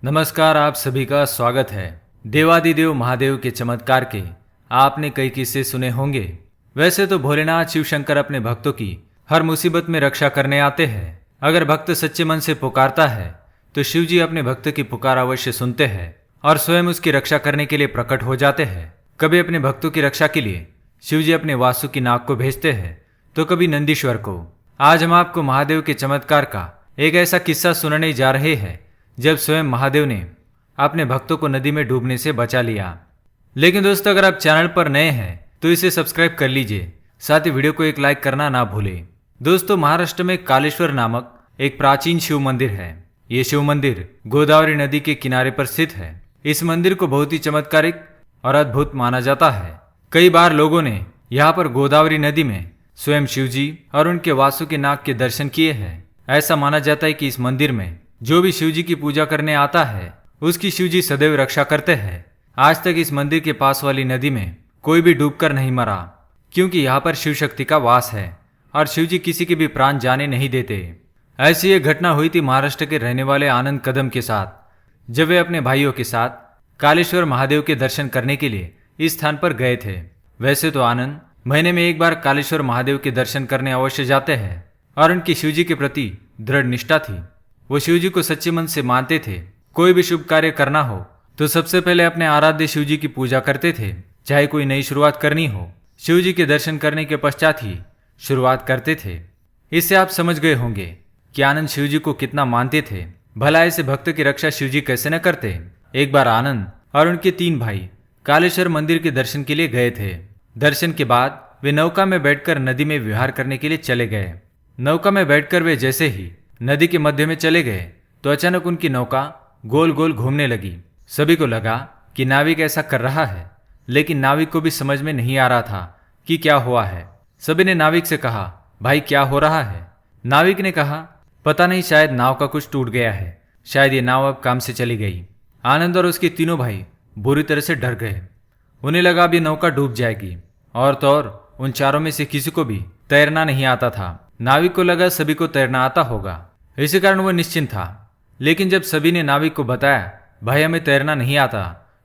नमस्कार, आप सभी का स्वागत है। देवादिदेव महादेव के चमत्कार के आपने कई किस्से सुने होंगे। वैसे तो भोलेनाथ शिव शंकर अपने भक्तों की हर मुसीबत में रक्षा करने आते हैं। अगर भक्त सच्चे मन से पुकारता है तो शिव जी अपने भक्त की पुकार अवश्य सुनते हैं और स्वयं उसकी रक्षा करने के लिए प्रकट हो जाते हैं। कभी अपने भक्तों की रक्षा के लिए शिव जी अपने वासुकी नाग को भेजते हैं तो कभी नंदीश्वर को। आज हम आपको महादेव के चमत्कार का एक ऐसा किस्सा सुनाने जा रहे हैं जब स्वयं महादेव ने अपने भक्तों को नदी में डूबने से बचा लिया। लेकिन दोस्तों, अगर आप चैनल पर नए हैं तो इसे सब्सक्राइब कर लीजिए, साथ ही वीडियो को एक लाइक करना ना भूलें। दोस्तों, महाराष्ट्र में कालेश्वर नामक एक प्राचीन शिव मंदिर है। ये शिव मंदिर गोदावरी नदी के किनारे पर स्थित है। इस मंदिर को बहुत ही चमत्कारिक और अद्भुत माना जाता है। कई बार लोगों ने यहाँ पर गोदावरी नदी में स्वयं शिव जी और उनके वासुकी नाग के दर्शन किए हैं। ऐसा माना जाता है कि इस मंदिर में जो भी शिव जी की पूजा करने आता है उसकी शिव जी सदैव रक्षा करते हैं। आज तक इस मंदिर के पास वाली नदी में कोई भी डूबकर नहीं मरा, क्योंकि यहाँ पर शिव शक्ति का वास है और शिव जी किसी के भी प्राण जाने नहीं देते। ऐसी एक घटना हुई थी महाराष्ट्र के रहने वाले आनंद कदम के साथ, जब वे अपने भाइयों के साथ कालेश्वर महादेव के दर्शन करने के लिए इस स्थान पर गए थे। वैसे तो आनंद महीने में एक बार कालेश्वर महादेव के दर्शन करने अवश्य जाते हैं और उनकी शिव जी के प्रति दृढ़ निष्ठा थी। वो शिव जी को सच्चे मन से मानते थे। कोई भी शुभ कार्य करना हो तो सबसे पहले अपने आराध्य शिव जी की पूजा करते थे। चाहे कोई नई शुरुआत करनी हो, शिव जी के दर्शन करने के पश्चात ही शुरुआत करते थे। इससे आप समझ गए होंगे कि आनंद शिव जी को कितना मानते थे। भला ऐसे भक्त की रक्षा शिव जी कैसे न करते। एक बार आनंद और उनके 3 भाई कालेश्वर मंदिर के दर्शन के लिए गए थे। दर्शन के बाद वे नौका में बैठकर नदी में विहार करने के लिए चले गए। नौका में बैठकर वे जैसे ही नदी के मध्य में चले गए तो अचानक उनकी नौका गोल गोल घूमने लगी। सभी को लगा कि नाविक ऐसा कर रहा है, लेकिन नाविक को भी समझ में नहीं आ रहा था कि क्या हुआ है। सभी ने नाविक से कहा, भाई क्या हो रहा है। नाविक ने कहा, पता नहीं, शायद नाव का कुछ टूट गया है, शायद ये नाव अब काम से चली गई। आनंद और उसके तीनों भाई बुरी तरह से डर गए। उन्हें लगा अब ये नौका डूब जाएगी। और तो और उन चारों में से किसी को भी तैरना नहीं आता था। नाविक को लगा सभी को तैरना आता होगा, इसी कारण वो निश्चिंत था। लेकिन जब सभी ने नाविक को बताया, भाई हमें तैरना नहीं आता,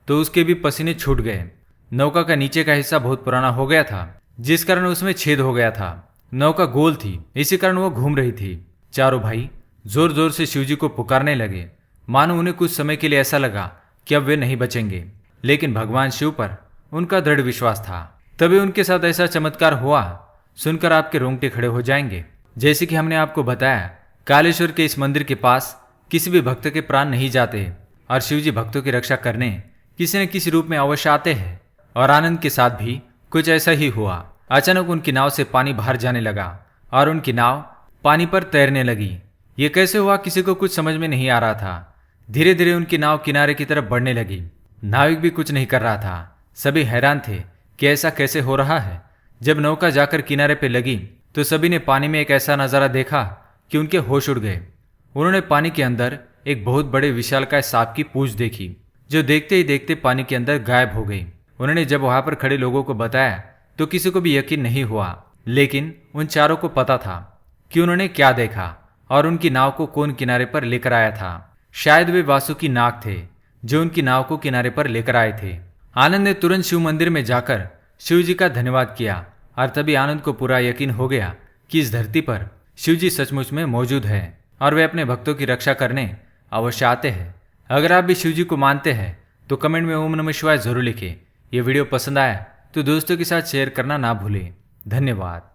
तो उसके भी पसीने छूट गए। नौका का नीचे का हिस्सा बहुत पुराना हो गया था, जिस कारण उसमें छेद हो गया था। नौका गोल थी, इसी कारण वो घूम रही थी। चारों भाई जोर जोर से शिवजी को पुकारने लगे, मानो उन्हें कुछ समय के लिए ऐसा लगा कि अब वे नहीं बचेंगे। लेकिन भगवान शिव पर उनका दृढ़ विश्वास था। तभी उनके साथ ऐसा चमत्कार हुआ, सुनकर आपके रोंगटे खड़े हो जाएंगे। जैसे कि हमने आपको बताया, कालेश्वर के इस मंदिर के पास किसी भी भक्त के प्राण नहीं जाते और शिव जी भक्तों की रक्षा करने किसी न किसी रूप में अवश्य आते हैं। और आनंद के साथ भी कुछ ऐसा ही हुआ। अचानक उनकी नाव से पानी बाहर जाने लगा और उनकी नाव पानी पर तैरने लगी। ये कैसे हुआ किसी को कुछ समझ में नहीं आ रहा था। धीरे धीरे उनकी नाव किनारे की तरफ बढ़ने लगी। नाविक भी कुछ नहीं कर रहा था। सभी हैरान थे कि ऐसा कैसे हो रहा है। जब नौका जाकर किनारे पे लगी तो सभी ने पानी में एक ऐसा नजारा देखा कि उनके होश उड़ गए। उन्होंने पानी के अंदर एक बहुत बड़े विशालकाय सांप की पूंछ देखी, जो देखते ही देखते पानी के अंदर गायब हो गई। उन्होंने जब वहां पर खड़े लोगों को बताया तो किसी को भी यकीन नहीं हुआ, लेकिन उन चारों को पता था कि उन्होंने क्या देखा और उनकी नाव को कौन किनारे पर लेकर आया था। शायद वे वासुकी नाग थे जो उनकी नाव को किनारे पर लेकर आए थे। आनंद ने तुरंत शिव मंदिर में जाकर शिव जी का धन्यवाद किया और तभी आनंद को पूरा यकीन हो गया कि इस धरती पर शिव जी सचमुच में मौजूद है और वे अपने भक्तों की रक्षा करने अवश्य आते हैं। अगर आप भी शिव जी को मानते हैं तो कमेंट में ओम नमः शिवाय जरूर लिखें। यह वीडियो पसंद आया तो दोस्तों के साथ शेयर करना ना भूलें। धन्यवाद।